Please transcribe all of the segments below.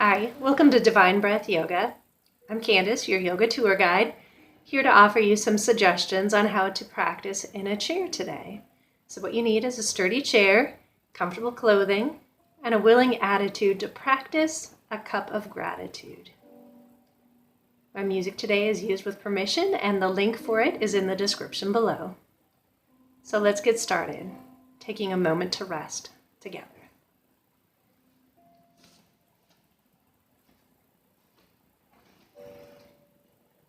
Hi, welcome to Divine Breath Yoga. I'm Candace, your yoga tour guide, here to offer you some suggestions on how to practice in a chair today. So what you need is a sturdy chair, comfortable clothing, and a willing attitude to practice a cup of gratitude. My music today is used with permission, and the link for it is in the description below. So let's get started, taking a moment to rest together.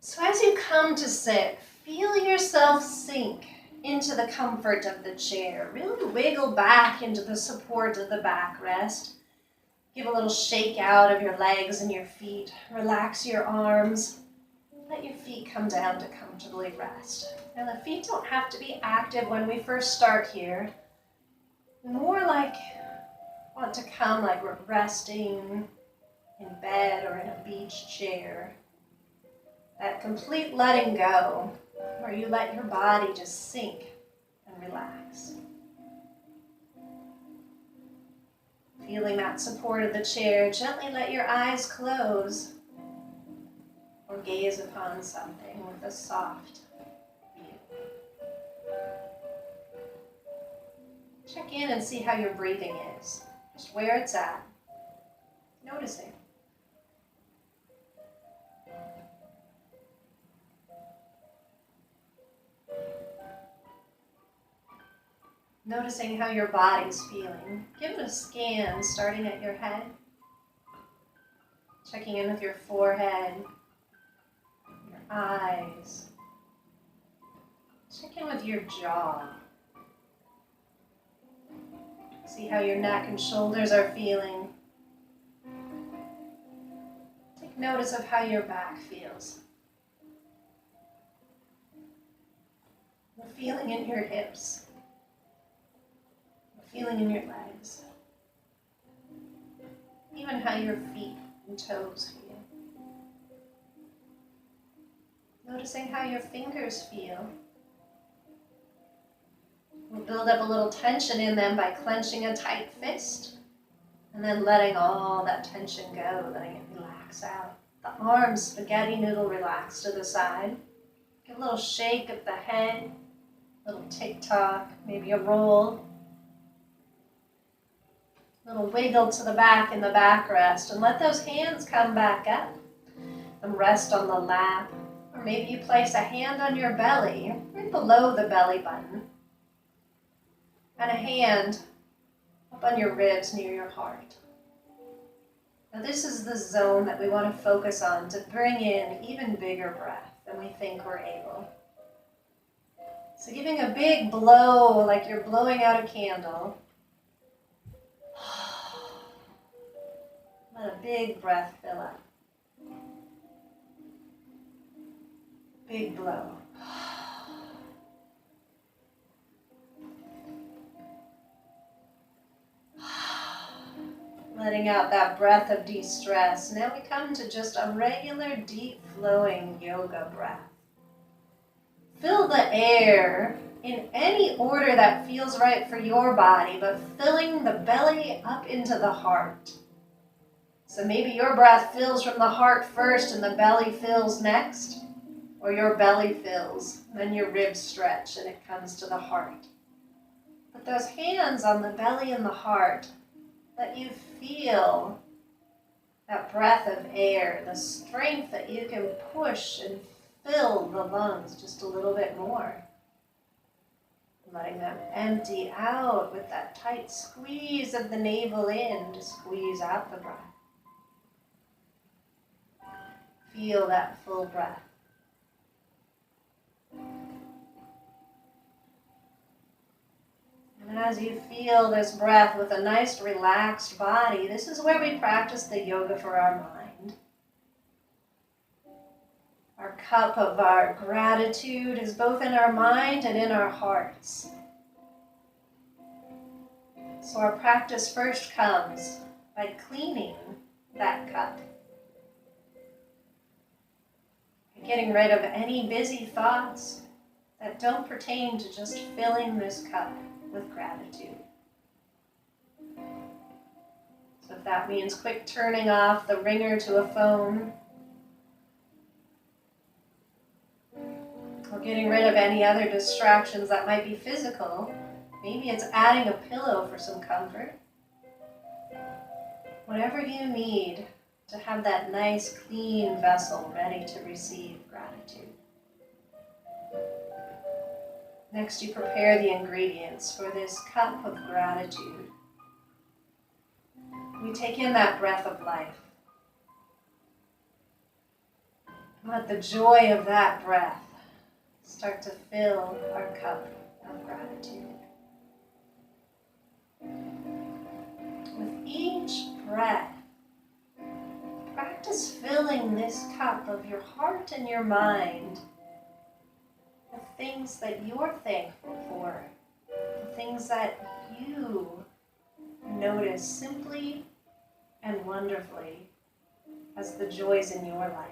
So as you come to sit, feel yourself sink into the comfort of the chair. Really wiggle back into the support of the backrest. Give a little shake out of your legs and your feet. Relax your arms. Let your feet come down to comfortably rest. And the feet don't have to be active when we first start here. More like want to come like we're resting in bed or in a beach chair. That complete letting go, where you let your body just sink and relax. Feeling that support of the chair, gently let your eyes close or gaze upon something with a soft view. Check in and see how your breathing is, just where it's at, noticing. Noticing how your body's feeling. Give it a scan, starting at your head. Checking in with your forehead, your eyes. Check in with your jaw. See how your neck and shoulders are feeling. Take notice of how your back feels. The feeling in your hips. Feeling in your legs, even how your feet and toes feel. Noticing how your fingers feel. We'll build up a little tension in them by clenching a tight fist and then letting all that tension go, letting it relax out. The arms, spaghetti noodle, relax to the side. Give a little shake of the head, a little tick-tock, maybe a roll. Little wiggle to the back in the backrest, and let those hands come back up and rest on the lap, or maybe you place a hand on your belly, right below the belly button, and a hand up on your ribs near your heart. Now this is the zone that we want to focus on to bring in even bigger breath than we think we're able. So giving a big blow like you're blowing out a candle. Let a big breath fill up. Big blow. Letting out that breath of de-stress. Now we come to just a regular, deep flowing yoga breath. Fill the air in any order that feels right for your body, but filling the belly up into the heart. So maybe your breath fills from the heart first and the belly fills next, or your belly fills, then your ribs stretch and it comes to the heart. Put those hands on the belly and the heart. Let you feel that breath of air, the strength that you can push and fill the lungs just a little bit more. Letting them empty out with that tight squeeze of the navel in to squeeze out the breath. Feel that full breath. And as you feel this breath with a nice relaxed body, this is where we practice the yoga for our mind. Our cup of our gratitude is both in our mind and in our hearts. So our practice first comes by cleaning that cup. Getting rid of any busy thoughts that don't pertain to just filling this cup with gratitude. So if that means quick turning off the ringer to a phone, or getting rid of any other distractions that might be physical, maybe it's adding a pillow for some comfort. Whatever you need to have that nice, clean vessel ready to receive gratitude. Next, you prepare the ingredients for this cup of gratitude. We take in that breath of life. Let the joy of that breath start to fill our cup of gratitude. With each breath, practice filling this cup of your heart and your mind with things that you're thankful for, the things that you notice simply and wonderfully as the joys in your life.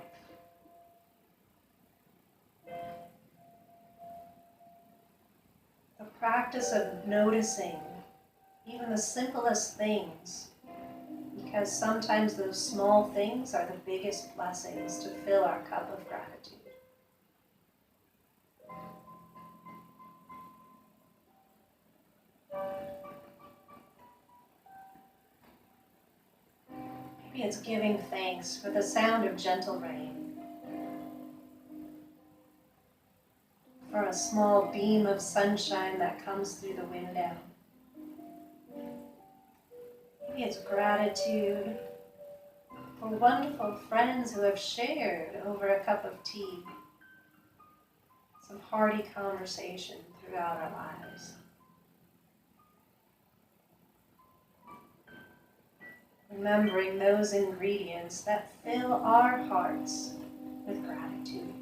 The practice of noticing even the simplest things, because sometimes those small things are the biggest blessings to fill our cup of gratitude. Maybe it's giving thanks for the sound of gentle rain, for a small beam of sunshine that comes through the window. Maybe it's gratitude for wonderful friends who have shared over a cup of tea, some hearty conversation throughout our lives. Remembering those ingredients that fill our hearts with gratitude.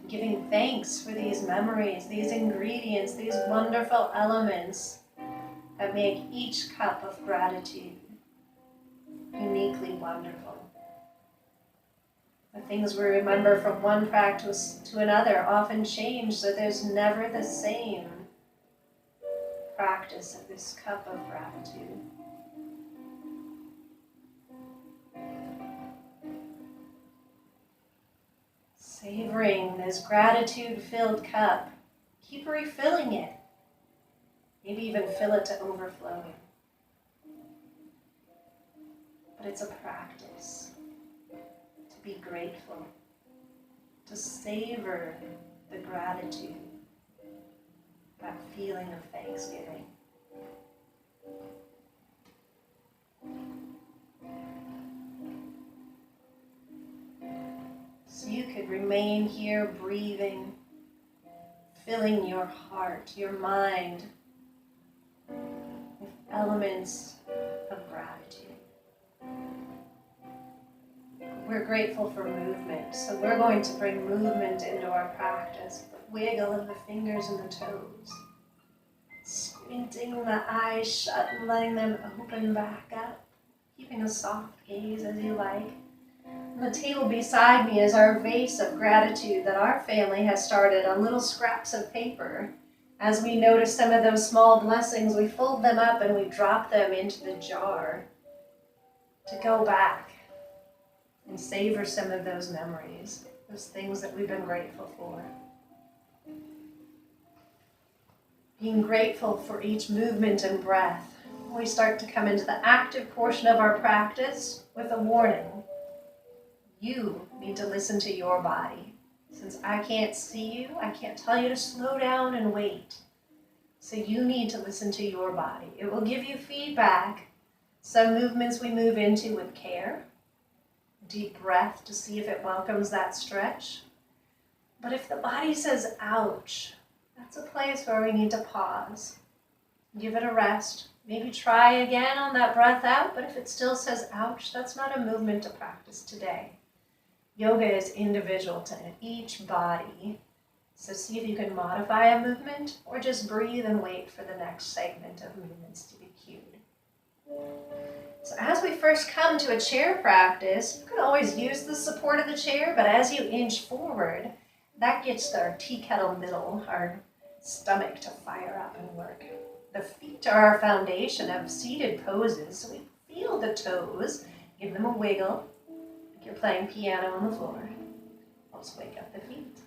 Giving thanks for these memories, these ingredients, these wonderful elements that make each cup of gratitude uniquely wonderful. The things we remember from one practice to another often change, so there's never the same practice of this cup of gratitude. Savoring this gratitude-filled cup, keep refilling it. Maybe even fill it to overflowing. But it's a practice to be grateful, to savor the gratitude, that feeling of thanksgiving. So you could remain here breathing, filling your heart, your mind with elements of gratitude. We're grateful for movement, so we're going to bring movement into our practice. The wiggle of the fingers and the toes. Squinting the eyes shut and letting them open back up. Keeping a soft gaze as you like. On the table beside me is our vase of gratitude that our family has started on little scraps of paper. As we notice some of those small blessings, we fold them up and we drop them into the jar to go back and savor some of those memories, those things that we've been grateful for. Being grateful for each movement and breath, we start to come into the active portion of our practice with a warning. You need to listen to your body. Since I can't see you, I can't tell you to slow down and wait. So you need to listen to your body. It will give you feedback. Some movements we move into with care. Deep breath to see if it welcomes that stretch. But if the body says, ouch, that's a place where we need to pause. Give it a rest. Maybe try again on that breath out, but if it still says, ouch, that's not a movement to practice today. Yoga is individual to each body. So see if you can modify a movement or just breathe and wait for the next segment of movements to be cued. So as we first come to a chair practice, you can always use the support of the chair, but as you inch forward, That gets our tea kettle middle, our stomach, to fire up and work. The feet are our foundation of seated poses, so we feel the toes, give them a wiggle, like you're playing piano on the floor. Helps wake up the feet.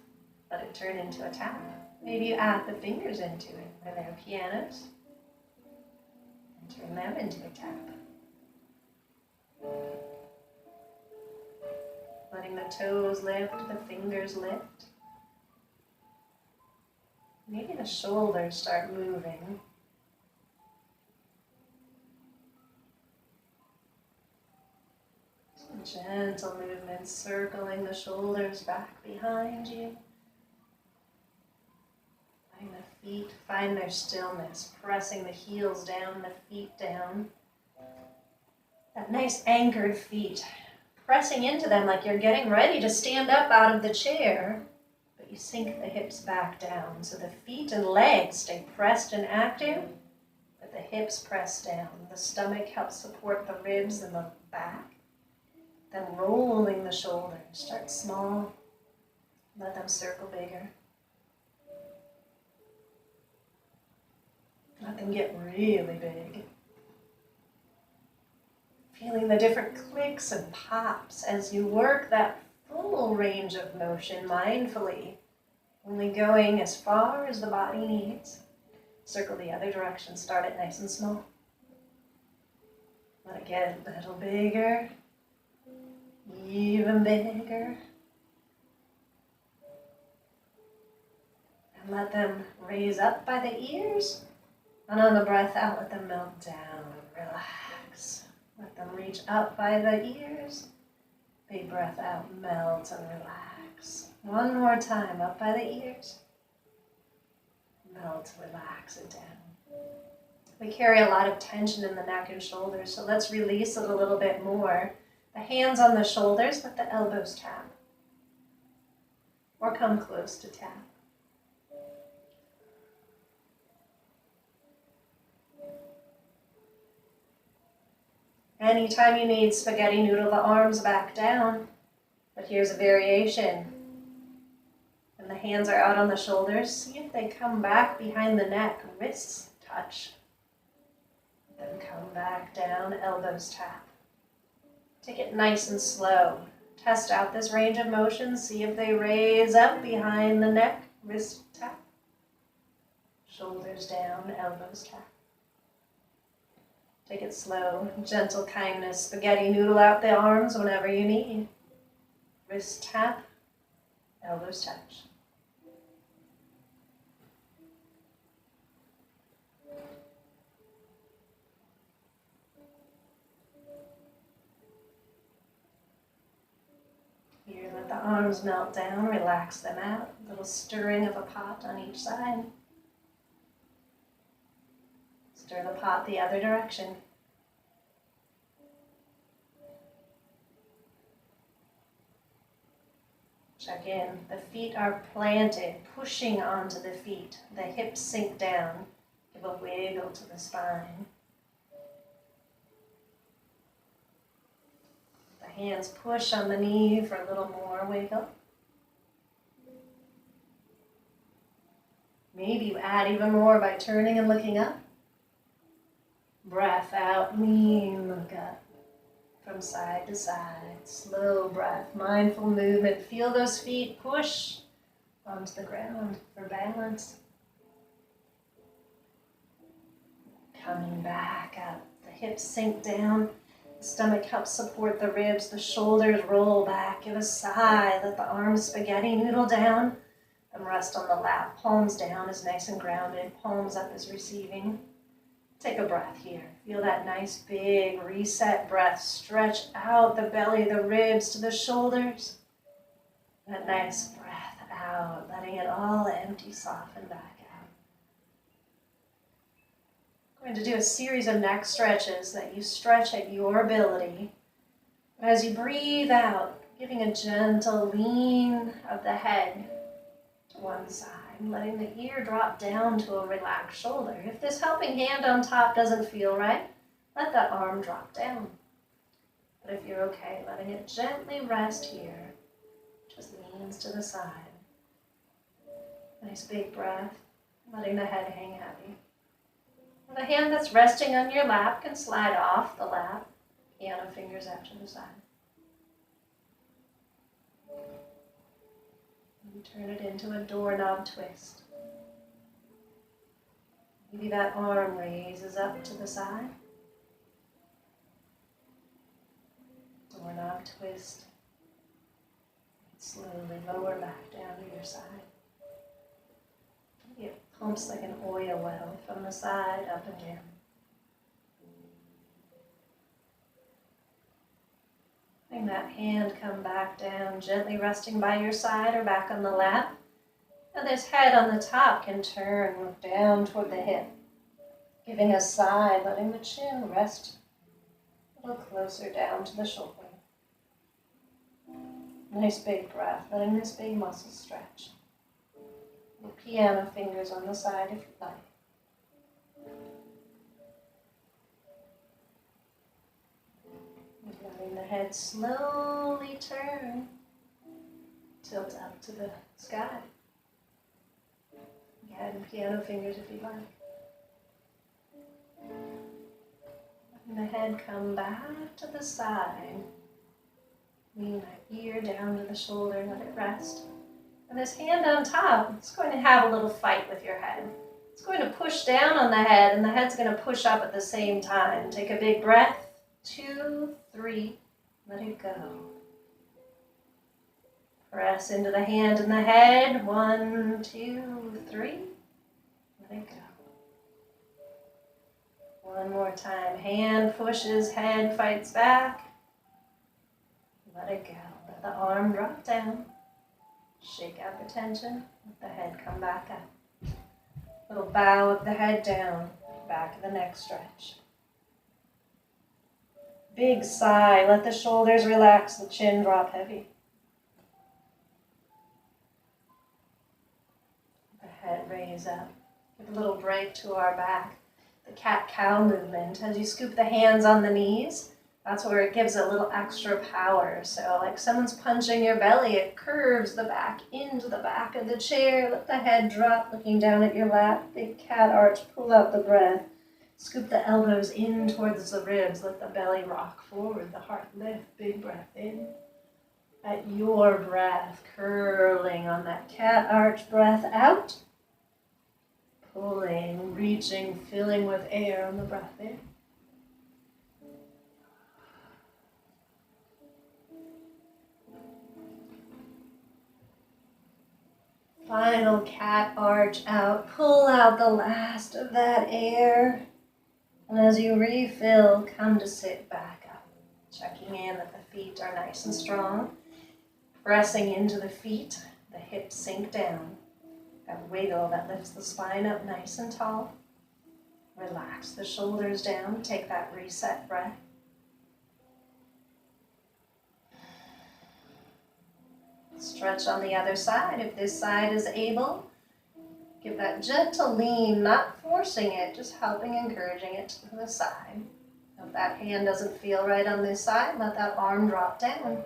Let it turn into a tap. Maybe you add the fingers into it, where they're pianos, and turn them into a tap. Letting the toes lift, the fingers lift. Maybe the shoulders start moving. Some gentle movements circling the shoulders back behind you. Letting the feet find their stillness, pressing the heels down, the feet down. That nice anchored feet. Pressing into them like you're getting ready to stand up out of the chair, but you sink the hips back down so the feet and legs stay pressed and active, but the hips press down. The stomach helps support the ribs and the back. Then rolling the shoulders. Start small, let them circle bigger. Let them get really big. Feeling the different clicks and pops as you work that full range of motion mindfully, only going as far as the body needs. Circle the other direction, start it nice and small. Let it get a little bigger, even bigger. And let them raise up by the ears, and on the breath out, let them melt down, relax. Let them reach up by the ears. Big breath out, melt and relax. One more time, up by the ears. Melt, relax it down. We carry a lot of tension in the neck and shoulders, so let's release it a little bit more. The hands on the shoulders, let the elbows tap. Or come close to tap. Anytime you need spaghetti noodle the arms back down, but here's a variation. When the hands are out on the shoulders, see if they come back behind the neck, wrists touch. Then come back down, elbows tap. Take it nice and slow. Test out this range of motion, see if they raise up behind the neck, wrist tap. Shoulders down, elbows tap. Take it slow, gentle kindness. Spaghetti noodle out the arms whenever you need. Wrist tap, elbows touch. Here, let the arms melt down, relax them out. A little stirring of a pot on each side. Stir the pot the other direction. Check in. The feet are planted, pushing onto the feet. The hips sink down. Give a wiggle to the spine. The hands push on the knee for a little more wiggle. Maybe you add even more by turning and looking up. Breath out, lean, look up. From side to side, slow breath, mindful movement. Feel those feet push onto the ground for balance. Coming back up, the hips sink down. The stomach helps support the ribs. The shoulders roll back. Give a sigh. Let the arms spaghetti noodle down. And rest on the lap. Palms down is nice and grounded. Palms up is receiving. Take a breath here. Feel that nice big reset breath. Stretch out the belly, the ribs to the shoulders. That nice breath out, letting it all empty, soften back out. I'm going to do a series of neck stretches that you stretch at your ability. As you breathe out, giving a gentle lean of the head to one side. Letting the ear drop down to a relaxed shoulder. If this helping hand on top doesn't feel right, let that arm drop down. But if you're okay, letting it gently rest here, just leans to the side. Nice big breath, letting the head hang heavy. The hand that's resting on your lap can slide off the lap, piano fingers out to the side. And turn it into a doorknob twist. Maybe that arm raises up to the side. Doorknob twist. Slowly lower back down to your side. Maybe it pumps like an oil well from the side up and down. Letting that hand come back down, gently resting by your side or back on the lap. Now this head on the top can turn, look down toward the hip. Giving a sigh, letting the chin rest a little closer down to the shoulder. Nice big breath, letting this big muscle stretch. Little piano fingers on the side if you'd like. Letting the head slowly turn, tilt up to the sky. Again, piano fingers if you'd like. Letting the head come back to the side. Lean that ear down to the shoulder, let it rest. And this hand on top, it's going to have a little fight with your head. It's going to push down on the head, and the head's going to push up at the same time. Take a big breath. 2, 3, let it go. Press into the hand and the head. 1, 2, 3, let it go. One more time. Hand pushes, head fights back. Let it go. Let the arm drop down. Shake out the tension. Let the head come back up. Little bow of the head down. Back of the neck stretch. Big sigh. Let the shoulders relax. The chin drop heavy. The head raise up. Give a little break to our back. The cat-cow movement. As you scoop the hands on the knees, that's where it gives a little extra power. So like someone's punching your belly, it curves the back into the back of the chair. Let the head drop, looking down at your lap. Big cat arch, pull out the breath. Scoop the elbows in towards the ribs. Let the belly rock forward, the heart lift. Big breath in. At your breath, curling on that cat arch breath out. Pulling, reaching, filling with air on the breath in. Final cat arch out. Pull out the last of that air. And as you refill, come to sit back up. Checking in that the feet are nice and strong. Pressing into the feet, the hips sink down. That wiggle that lifts the spine up nice and tall. Relax the shoulders down. Take that reset breath. Stretch on the other side if this side is able. Give that gentle lean, not forcing it, just helping, encouraging it to the side. If that hand doesn't feel right on this side, let that arm drop down.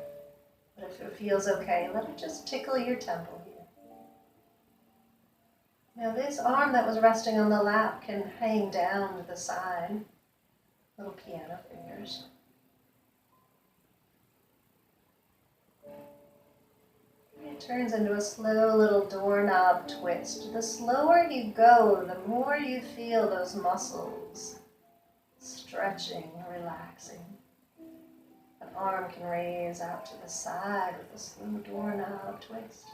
But if it feels okay, let it just tickle your temple here. Now this arm that was resting on the lap can hang down to the side. Little piano fingers. It turns into a slow little doorknob twist. The slower you go, the more you feel those muscles stretching, relaxing. The arm can raise out to the side with a slow doorknob twist.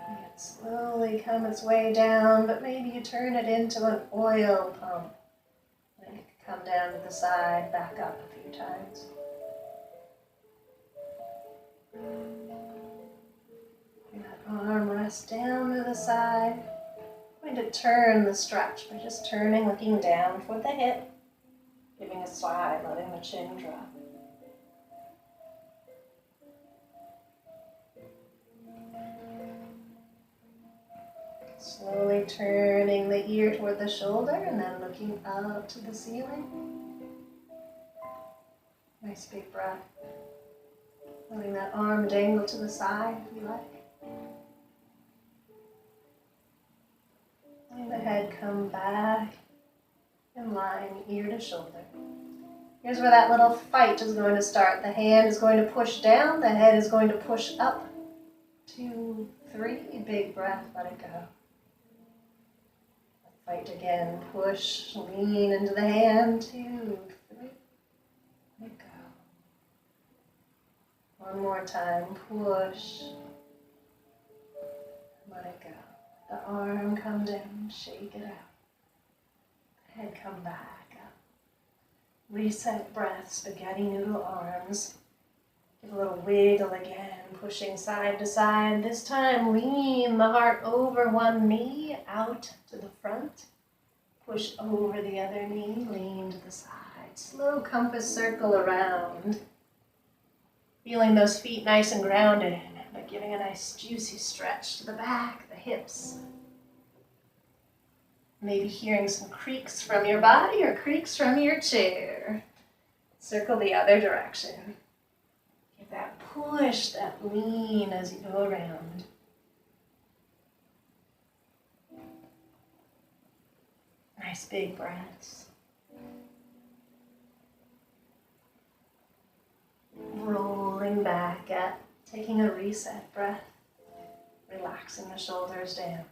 It slowly come its way down, but maybe you turn it into an oil pump. Come down to the side, back up a few times. That arm rest down to the side. I'm going to turn the stretch by just turning, looking down toward the hip, giving a sigh, letting the chin drop. Slowly turning the ear toward the shoulder and then looking up to the ceiling. Nice big breath. Letting that arm dangle to the side if you like. Letting the head come back in line, ear to shoulder. Here's where that little fight is going to start. The hand is going to push down, the head is going to push up. 2, 3, big breath, let it go. Fight again, push, lean into the hand, 2, 3, let it go. One more time, push, let it go. The arm come down, shake it out. The head come back up. Reset breath, spaghetti noodle arms. Give a little wiggle again, pushing side to side. This time, lean the heart over one knee, out to the front. Push over the other knee, lean to the side. Slow compass circle around. Feeling those feet nice and grounded, but giving a nice juicy stretch to the back, the hips. Maybe hearing some creaks from your body or creaks from your chair. Circle the other direction. Give that push, that lean as you go around. Nice big breaths. Rolling back up, taking a reset breath, relaxing the shoulders down.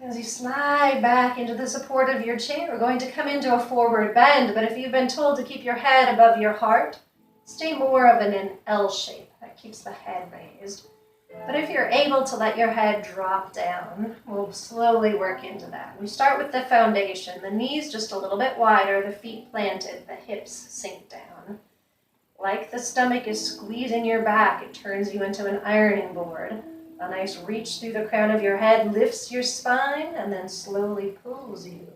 As you slide back into the support of your chair, we're going to come into a forward bend, but if you've been told to keep your head above your heart, stay more of an L shape. That keeps the head raised. But if you're able to let your head drop down, we'll slowly work into that. We start with the foundation, the knees just a little bit wider, the feet planted, the hips sink down. Like the stomach is squeezing your back, it turns you into an ironing board. A nice reach through the crown of your head lifts your spine and then slowly pulls you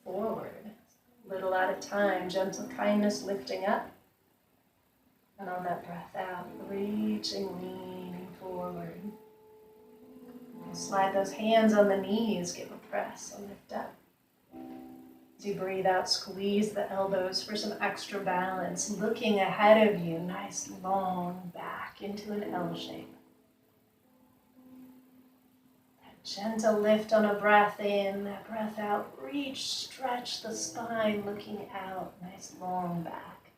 forward. Little at a time, gentle kindness lifting up. And on that breath out, reaching, leaning forward. Slide those hands on the knees, give a press, a lift up. As you breathe out, squeeze the elbows for some extra balance. Looking ahead of you, nice long back into an L shape. Gentle lift on a breath in, that breath out, reach, stretch the spine, looking out, nice long back.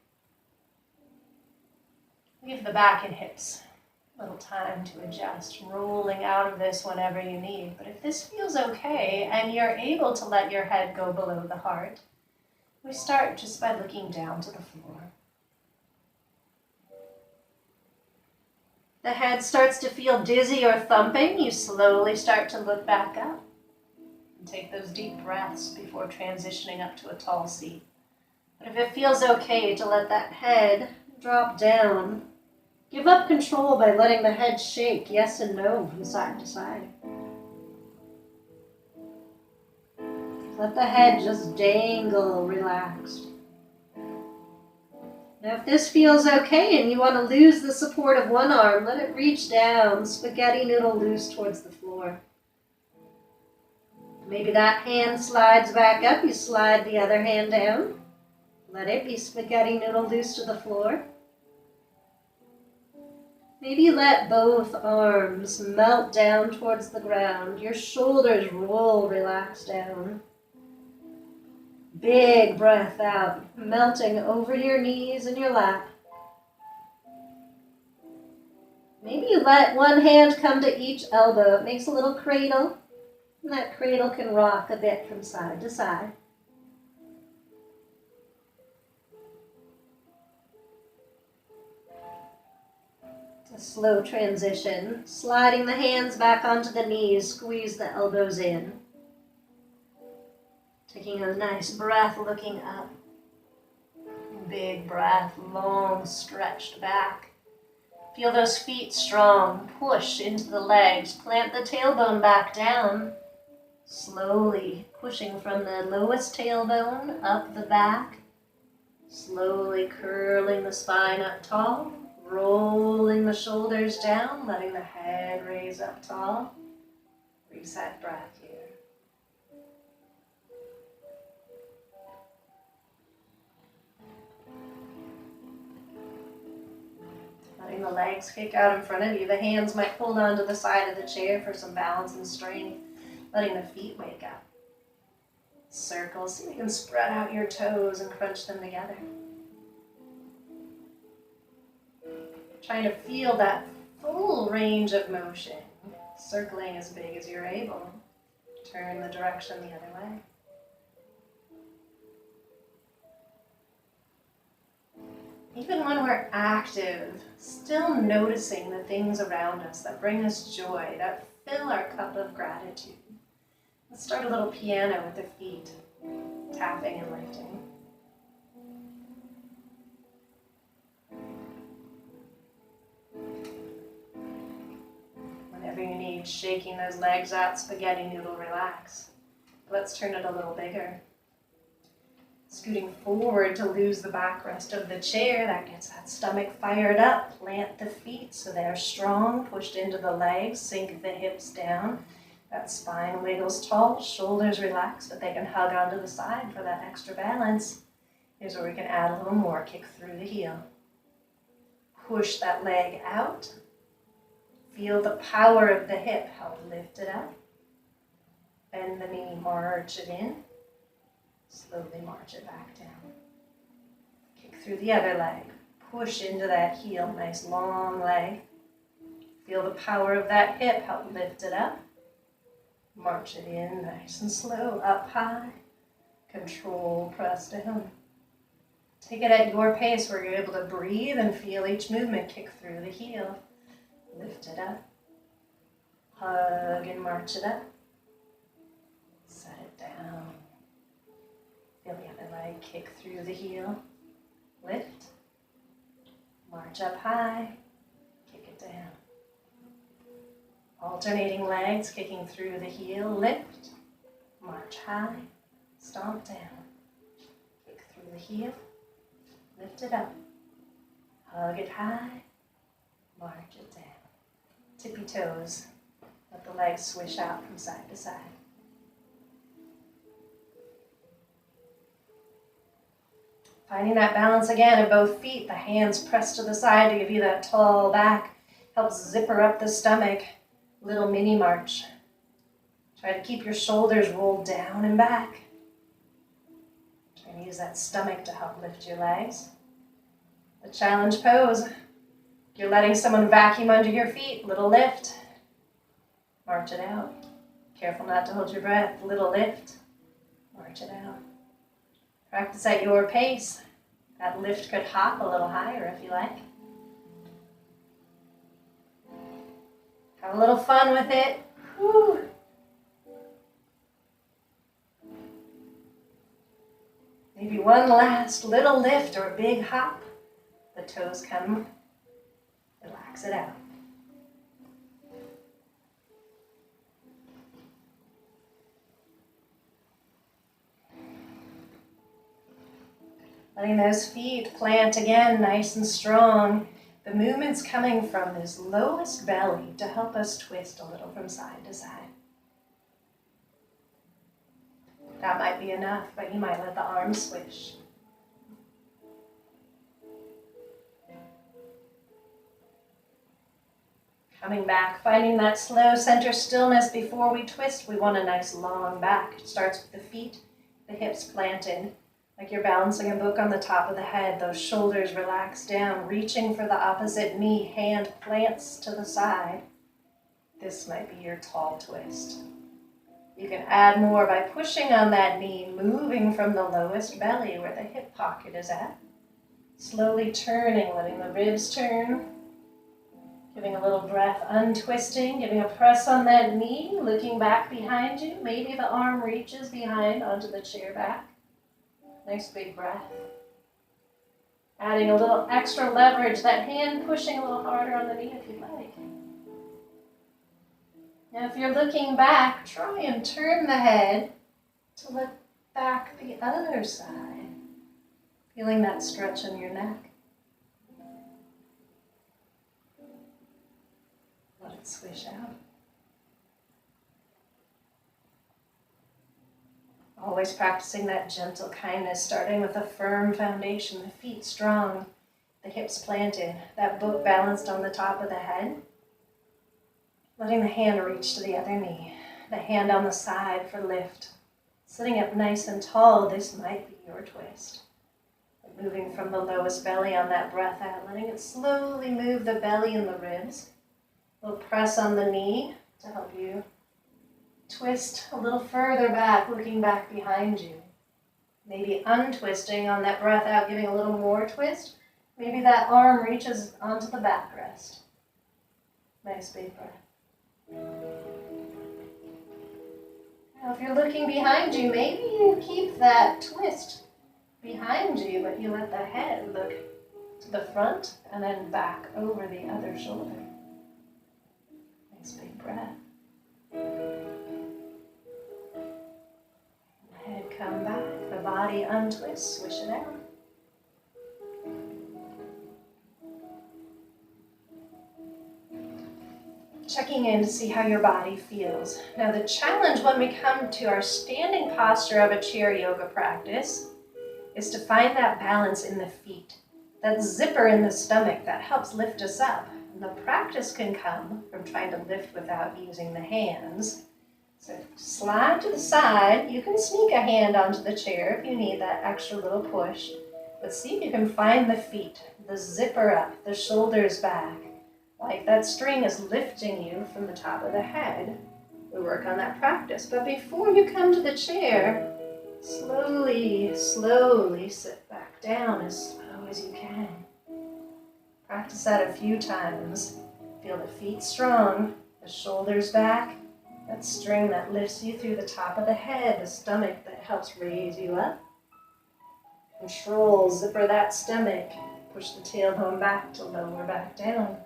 Give the back and hips a little time to adjust, rolling out of this whenever you need. But if this feels okay and you're able to let your head go below the heart, we start just by looking down to the floor. The head starts to feel dizzy or thumping, you slowly start to look back up. And take those deep breaths before transitioning up to a tall seat. But if it feels okay to let that head drop down, give up control by letting the head shake yes and no from side to side. Let the head just dangle relaxed. Now if this feels okay and you want to lose the support of one arm, let it reach down, spaghetti noodle loose towards the floor. Maybe that hand slides back up, you slide the other hand down. Let it be spaghetti noodle loose to the floor. Maybe let both arms melt down towards the ground. Your shoulders roll relaxed down. Big breath out, melting over your knees and your lap. Maybe you let one hand come to each elbow. It makes a little cradle, and that cradle can rock a bit from side to side. A slow transition, sliding the hands back onto the knees, squeeze the elbows in. Taking a nice breath, looking up. Big breath, long stretched back. Feel those feet strong. Push into the legs. Plant the tailbone back down. Slowly pushing from the lowest tailbone up the back. Slowly curling the spine up tall. Rolling the shoulders down, letting the head raise up tall. Reset breath here. Letting the legs kick out in front of you. The hands might hold onto the side of the chair for some balance and strength. Letting the feet wake up. Circle. See if you can spread out your toes and crunch them together. Trying to feel that full range of motion. Circling as big as you're able. Turn the direction the other way. Even when we're active, still noticing the things around us that bring us joy, that fill our cup of gratitude. Let's start a little piano with the feet, tapping and lifting. Whenever you need, shaking those legs out, spaghetti noodle, relax. Let's turn it a little bigger. Scooting forward to lose the backrest of the chair. That gets that stomach fired up. Plant the feet so they're strong. Pushed into the legs. Sink the hips down. That spine wiggles tall. Shoulders relax, but they can hug onto the side for that extra balance. Here's where we can add a little more. Kick through the heel. Push that leg out. Feel the power of the hip. Help lift it up. Bend the knee. March it in. Slowly march it back down. Kick through the other leg. Push into that heel. Nice long leg. Feel the power of that hip. Help lift it up. March it in nice and slow. Up high. Control, press down. Take it at your pace where you're able to breathe and feel each movement. Kick through the heel. Lift it up. Hug and march it up. Set it down. Feel the other leg, kick through the heel, lift, march up high, kick it down. Alternating legs, kicking through the heel, lift, march high, stomp down. Kick through the heel, lift it up, hug it high, march it down. Tippy toes, let the legs swish out from side to side. Finding that balance again of both feet, the hands pressed to the side to give you that tall back. Helps zipper up the stomach. Little mini march. Try to keep your shoulders rolled down and back. Try to use that stomach to help lift your legs. The challenge pose. You're letting someone vacuum under your feet. Little lift. March it out. Careful not to hold your breath. Little lift. March it out. Practice at your pace. That lift could hop a little higher if you like. Have a little fun with it. Whew. Maybe one last little lift or a big hop. The toes come. Relax it out. Letting those feet plant again nice and strong. The movement's coming from this lowest belly to help us twist a little from side to side. That might be enough, but you might let the arms swish. Coming back, finding that slow center stillness before we twist. We want a nice long back. It starts with the feet, the hips planted. Like you're balancing a book on the top of the head, those shoulders relax down, reaching for the opposite knee, hand plants to the side. This might be your tall twist. You can add more by pushing on that knee, moving from the lowest belly where the hip pocket is at. Slowly turning, letting the ribs turn. Giving a little breath, untwisting, giving a press on that knee, looking back behind you. Maybe the arm reaches behind onto the chair back. Nice big breath. Adding a little extra leverage, that hand pushing a little harder on the knee if you like. Now if you're looking back, try and turn the head to look back the other side. Feeling that stretch in your neck. Let it swish out. Always practicing that gentle kindness, starting with a firm foundation, the feet strong, The hips planted, that book balanced on the top of the head. Letting the hand reach to the other knee. The hand on the side for lift. Sitting up nice and tall, this might be your twist. Moving from the lowest belly on that breath out, letting it slowly move the belly and the ribs. A little press on the knee to help you twist a little further back, looking back behind you. Maybe untwisting on that breath out, giving a little more twist. Maybe that arm reaches onto the backrest. Nice big breath. Now if you're looking behind you, maybe you keep that twist behind you, but you let the head look to the front and then back over the other shoulder. Nice big breath. Head come back, the body untwist, swish it out. Checking in to see how your body feels. Now the challenge when we come to our standing posture of a chair yoga practice is to find that balance in the feet, that zipper in the stomach that helps lift us up. And the practice can come from trying to lift without using the hands. So slide to the side. You can sneak a hand onto the chair if you need that extra little push. But see if you can find the feet, the zipper up, the shoulders back. Like that string is lifting you from the top of the head. We work on that practice. But before you come to the chair, slowly, slowly sit back down as slow as you can. Practice that a few times. Feel the feet strong, the shoulders back, that string that lifts you through the top of the head, the stomach that helps raise you up. Control, zipper that stomach. Push the tailbone back to lower back down.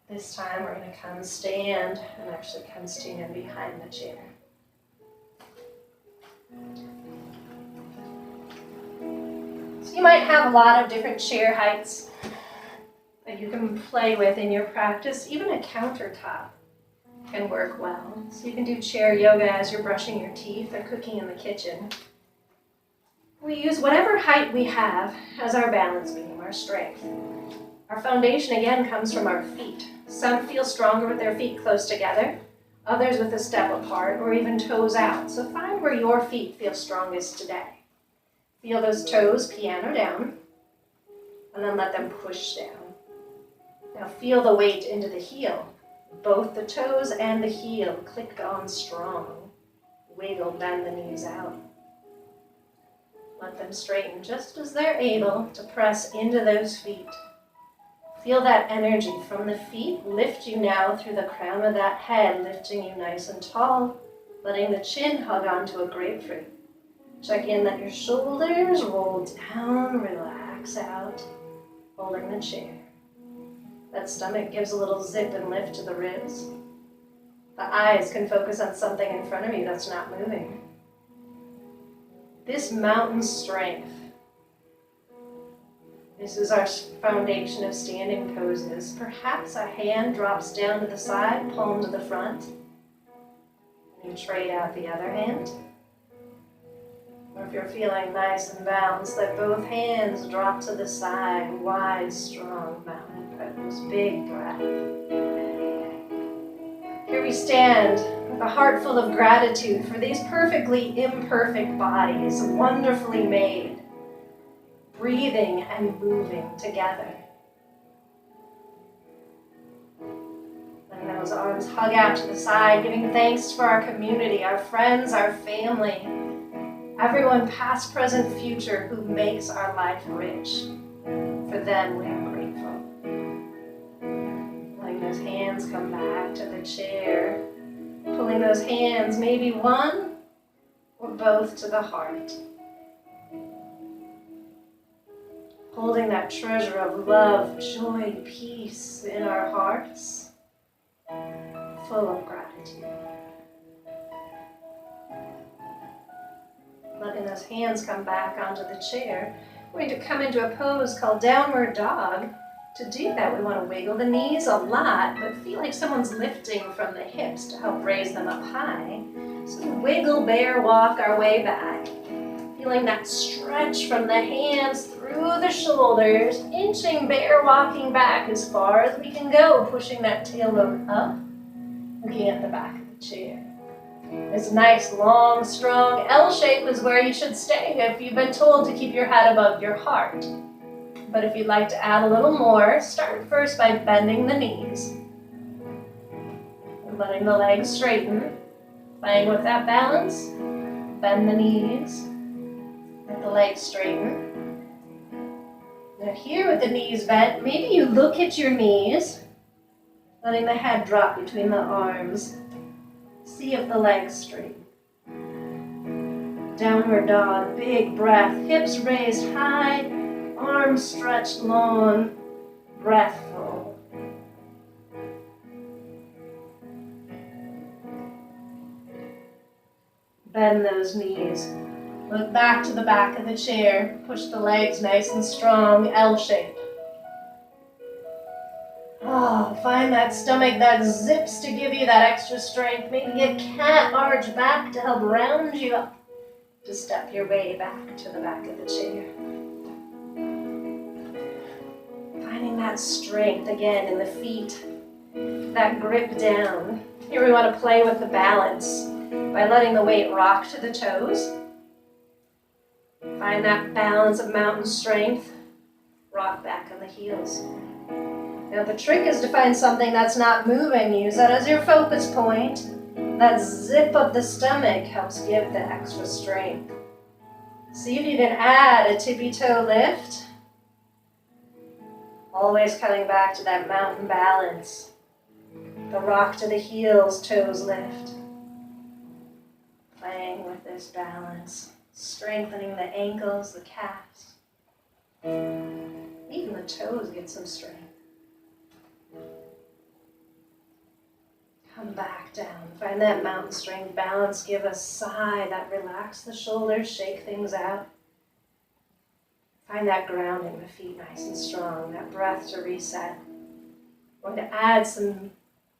This time we're going to come stand and actually come stand behind the chair. So you might have a lot of different chair heights that you can play with in your practice. Even a countertop can work well. So you can do chair yoga as you're brushing your teeth or cooking in the kitchen. We use whatever height we have as our balance beam, our strength. Our foundation again comes from our feet. Some feel stronger with their feet close together, others with a step apart or even toes out. So find where your feet feel strongest today. Feel those toes piano down and then let them push down. Now feel the weight into the heel. Both the toes and the heel click on strong. Wiggle, bend the knees out. Let them straighten just as they're able to press into those feet. Feel that energy from the feet lift you now through the crown of that head, lifting you nice and tall, letting the chin hug onto a grapefruit. Check in that your shoulders roll down, relax out, holding the chair. That stomach gives a little zip and lift to the ribs. The eyes can focus on something in front of you that's not moving. This mountain strength. This is our foundation of standing poses. Perhaps a hand drops down to the side, palm to the front. And you trade out the other hand. Or if you're feeling nice and balanced, let both hands drop to the side. Wide, strong mountain pose. Big breath. Here we stand with a heart full of gratitude for these perfectly imperfect bodies, wonderfully made, breathing and moving together. Letting those arms hug out to the side, giving thanks for our community, our friends, our family, everyone past, present, future who makes our life rich. For them we are grateful. Letting those hands come back to the chair. Pulling those hands, maybe one or both, to the heart. Holding that treasure of love, joy, peace in our hearts, full of gratitude. Letting those hands come back onto the chair. We're going to come into a pose called Downward Dog. To do that, we want to wiggle the knees a lot, but feel like someone's lifting from the hips to help raise them up high. So wiggle, bear walk our way back. Feel Feeling that stretch from the hands through the shoulders, inching bear walking back as far as we can go, pushing that tailbone up, looking at the back of the chair. This nice, long, strong L shape is where you should stay if you've been told to keep your head above your heart. But if you'd like to add a little more, start first by bending the knees and letting the legs straighten. Playing with that balance, bend the knees, let the legs straighten. Now here with the knees bent, maybe you look at your knees, letting the head drop between the arms. See if the legs straighten. Downward dog, big breath, hips raised high, arms stretched long, breath full. Bend those knees. Look back to the back of the chair. Push the legs nice and strong, L shape. Oh, find that stomach that zips to give you that extra strength. Maybe a cat arch back to help round you up to step your way back to the back of the chair. Finding that strength again in the feet, that grip down. Here we want to play with the balance by letting the weight rock to the toes. Find that balance of mountain strength. Rock back on the heels. Now the trick is to find something that's not moving. Use that as your focus point. That zip of the stomach helps give the extra strength. See if you can add a tippy toe lift. Always coming back to that mountain balance. The rock to the heels, toes lift. Playing with this balance. Strengthening the ankles, the calves. Even the toes get some strength. Come back down. Find that mountain strength balance. Give a sigh that relax the shoulders, shake things out. Find that grounding, the feet nice and strong, that breath to reset. We're going to add some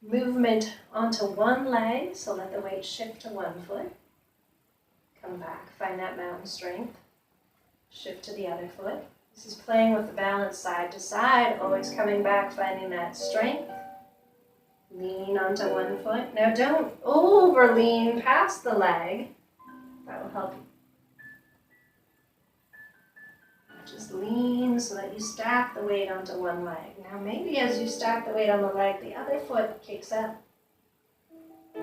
movement onto one leg, so let the weight shift to one foot. Come back, find that mountain strength. Shift to the other foot. This is playing with the balance side to side, always coming back, finding that strength. Lean onto one foot. Now don't over lean past the leg. That will help you. Just lean so that you stack the weight onto one leg. Now maybe as you stack the weight on the leg, the other foot kicks up.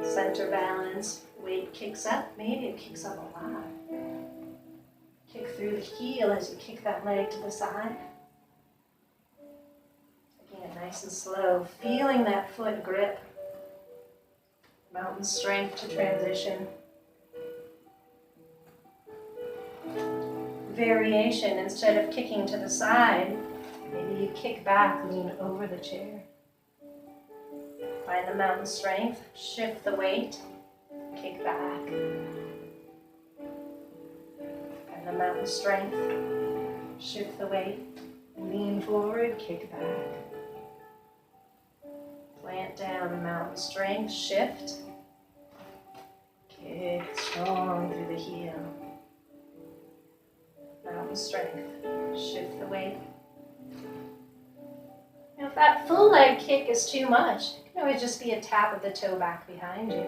Center balance, weight kicks up. Maybe it kicks up a lot. Kick through the heel as you kick that leg to the side. Again, nice and slow, feeling that foot grip. Mountain strength to transition. Variation, instead of kicking to the side, maybe you kick back, lean over the chair. Find the mountain strength, shift the weight, kick back. Find the mountain strength, shift the weight, lean forward, kick back. Plant down, mountain strength, shift, kick strong through the heel. Mountain strength, shift the weight. Now if that full leg kick is too much, it can always just be a tap of the toe back behind you.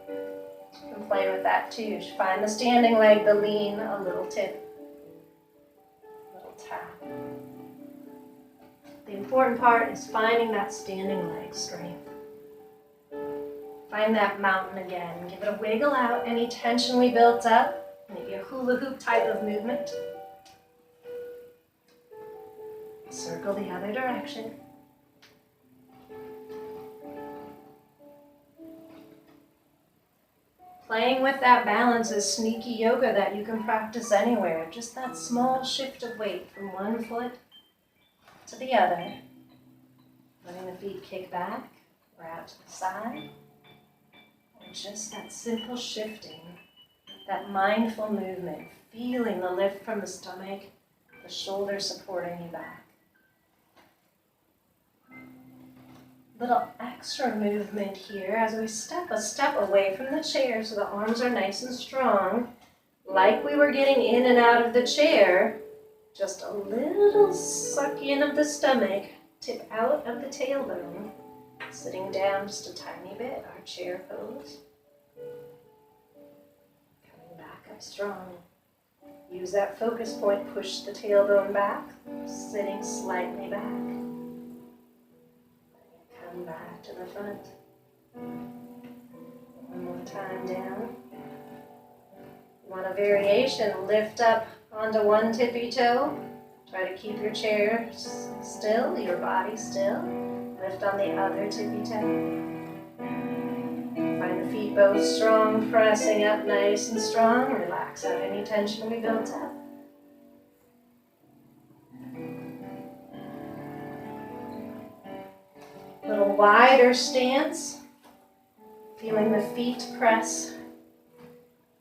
You can play with that too. Find the standing leg, the lean, a little tip, a little tap. The important part is finding that standing leg strength. Find that mountain again. Give it a wiggle out, any tension we built up. Maybe a hula hoop type of movement. Circle the other direction. Playing with that balance is sneaky yoga that you can practice anywhere. Just that small shift of weight from one foot to the other. Letting the feet kick back or out to the side. And just that simple shifting. That mindful movement, feeling the lift from the stomach, the shoulders supporting you back. Little extra movement here as we step a step away from the chair so the arms are nice and strong. like we were getting in and out of the chair, just a little suck in of the stomach, tip out of the tailbone, sitting down just a tiny bit, our chair pose. Coming back up strong. Use that focus point, push the tailbone back, sitting slightly back. Come back to the front. One more time down. Want a variation, lift up onto one tippy toe. Try to keep your chair still, your body still. Lift on the other tippy toe. Find the feet both strong, pressing up nice and strong. Relax out any tension we built up. Little wider stance. Feeling the feet press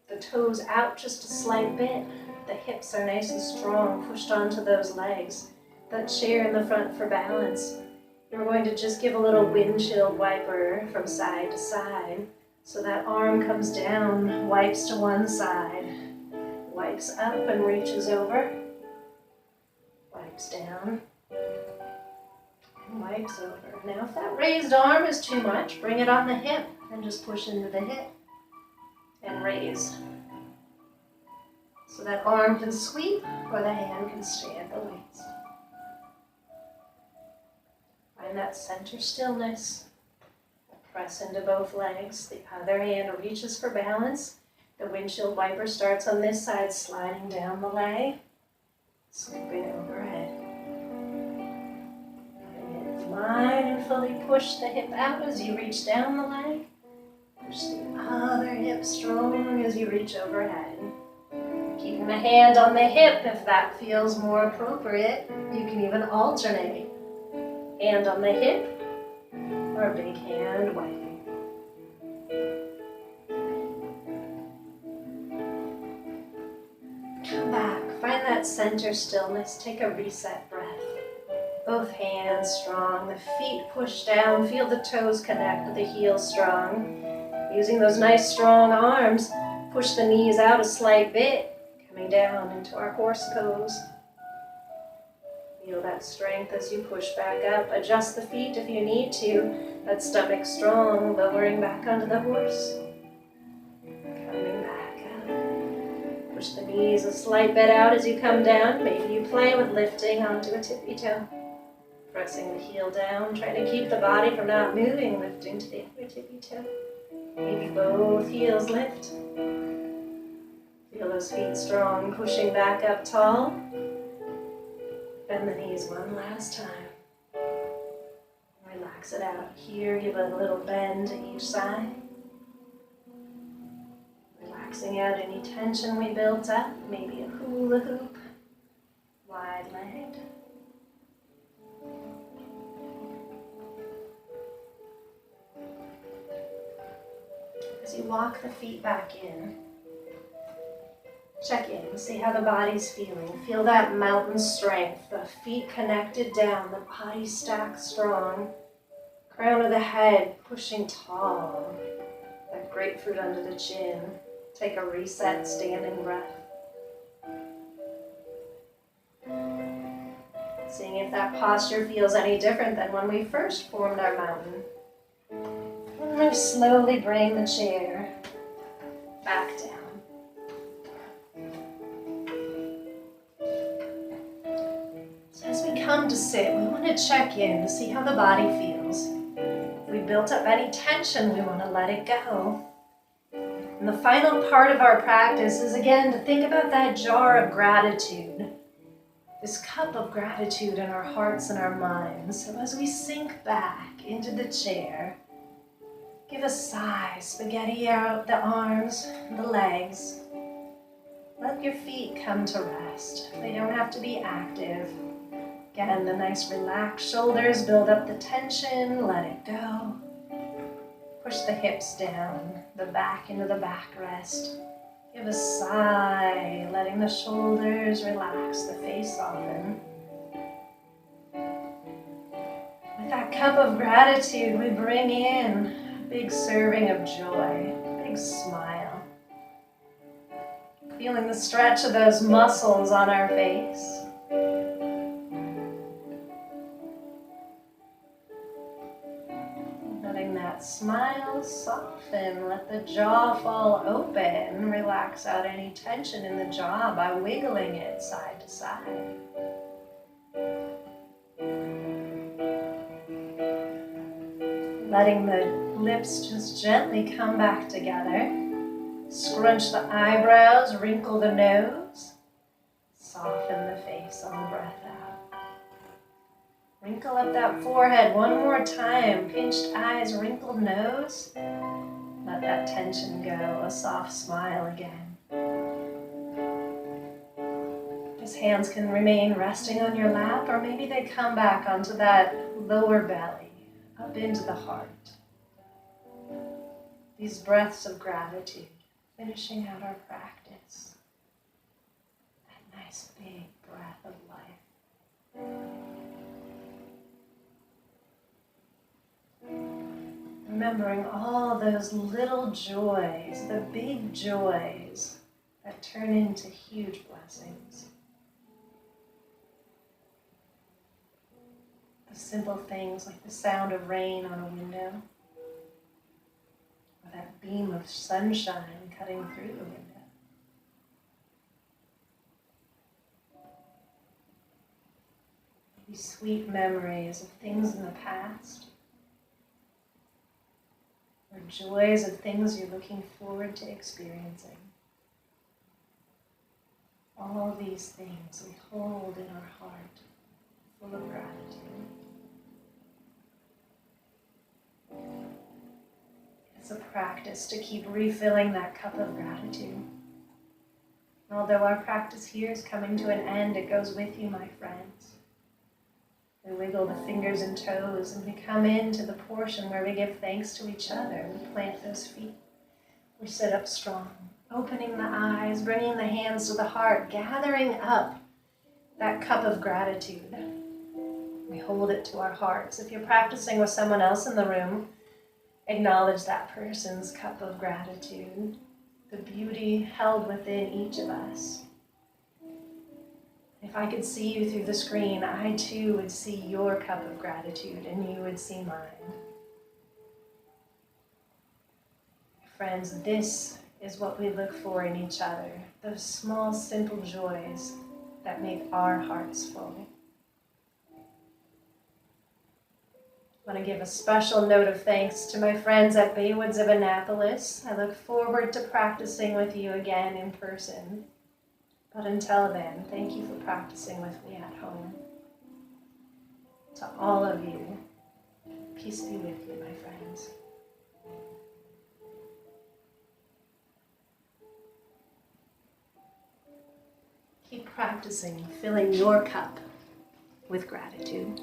the toes out just a slight bit. The hips are nice and strong, pushed onto those legs. That chair in the front for balance. You're going to just give a little windshield wiper from side to side. So that arm comes down, wipes to one side, wipes up and reaches over, wipes down, and wipes over. Now if that raised arm is too much, bring it on the hip and just push into the hip and raise. So that arm can sweep or the hand can stay at the waist. Find that center stillness. Press into both legs. The other hand reaches for balance. The windshield wiper starts on this side, sliding down the leg, scooping overhead. Line and fully push the hip out as you reach down the leg. Push the other hip strong as you reach overhead. Keeping the hand on the hip if that feels more appropriate. You can even alternate. Hand on the hip or big hand wiping. Come back. Find that center stillness. Take a reset breath. Both hands strong, the feet push down, feel the toes connect with the heels strong. Using those nice strong arms, push the knees out a slight bit, coming down into our horse pose. Feel that strength as you push back up. Adjust the feet if you need to. That stomach strong, lowering back onto the horse. Coming back up. Push the knees a slight bit out as you come down. Maybe you play with lifting onto a tippy toe. Pressing the heel down, trying to keep the body from not moving, lifting to the other tippy toe. Maybe both heels lift. Feel those feet strong, pushing back up tall. Bend the knees one last time. Relax it out. Here, give a little bend to each side. Relaxing out any tension we built up, maybe a hula hoop, wide-legged. As you walk the feet back in, check in, see how the body's feeling. Feel that mountain strength, the feet connected down, the body stacked strong. Crown of the head pushing tall, that grapefruit under the chin. Take a reset, standing breath. Seeing if that posture feels any different than when we first formed our mountain. And we slowly bring the chair back down. So as we come to sit, we want to check in to see how the body feels. If we built up any tension, we want to let it go. And the final part of our practice is again to think about that jar of gratitude. This cup of gratitude in our hearts and our minds. So as we sink back into the chair, give a sigh, spaghetti out the arms, the legs. Let your feet come to rest. They don't have to be active. Again, the nice relaxed shoulders, build up the tension, let it go. Push the hips down, the back into the backrest. Give a sigh, letting the shoulders relax, the face soften. With that cup of gratitude, we bring in big serving of joy, big smile. Feeling the stretch of those muscles on our face. Letting that smile soften, let the jaw fall open, relax out any tension in the jaw by wiggling it side to side. Letting the lips just gently come back together. Scrunch the eyebrows, wrinkle the nose. Soften the face on the breath out. Wrinkle up that forehead one more time. Pinched eyes, wrinkled nose. Let that tension go. A soft smile again. His hands can remain resting on your lap, or maybe they come back onto that lower belly, up into the heart. These breaths of gratitude, finishing out our practice. That nice big breath of life. Remembering all those little joys, the big joys that turn into huge blessings. The simple things like the sound of rain on a window, or that beam of sunshine cutting through the window. Maybe sweet memories of things in the past, or joys of things you're looking forward to experiencing. All these things we hold in our heart, full of gratitude. It's a practice to keep refilling that cup of gratitude. And although our practice here is coming to an end, it goes with you, my friends. We wiggle the fingers and toes, and we come into the portion where we give thanks to each other. We plant those feet. We sit up strong, opening the eyes, bringing the hands to the heart, gathering up that cup of gratitude. We hold it to our hearts. If you're practicing with someone else in the room, acknowledge that person's cup of gratitude, the beauty held within each of us. If I could see you through the screen, I too would see your cup of gratitude and you would see mine. Friends, this is what we look for in each other, those small, simple joys that make our hearts full. I want to give a special note of thanks to my friends at Baywoods of Annapolis. I look forward to practicing with you again in person. But until then, thank you for practicing with me at home. To all of you, peace be with you, my friends. Keep practicing, filling your cup with gratitude.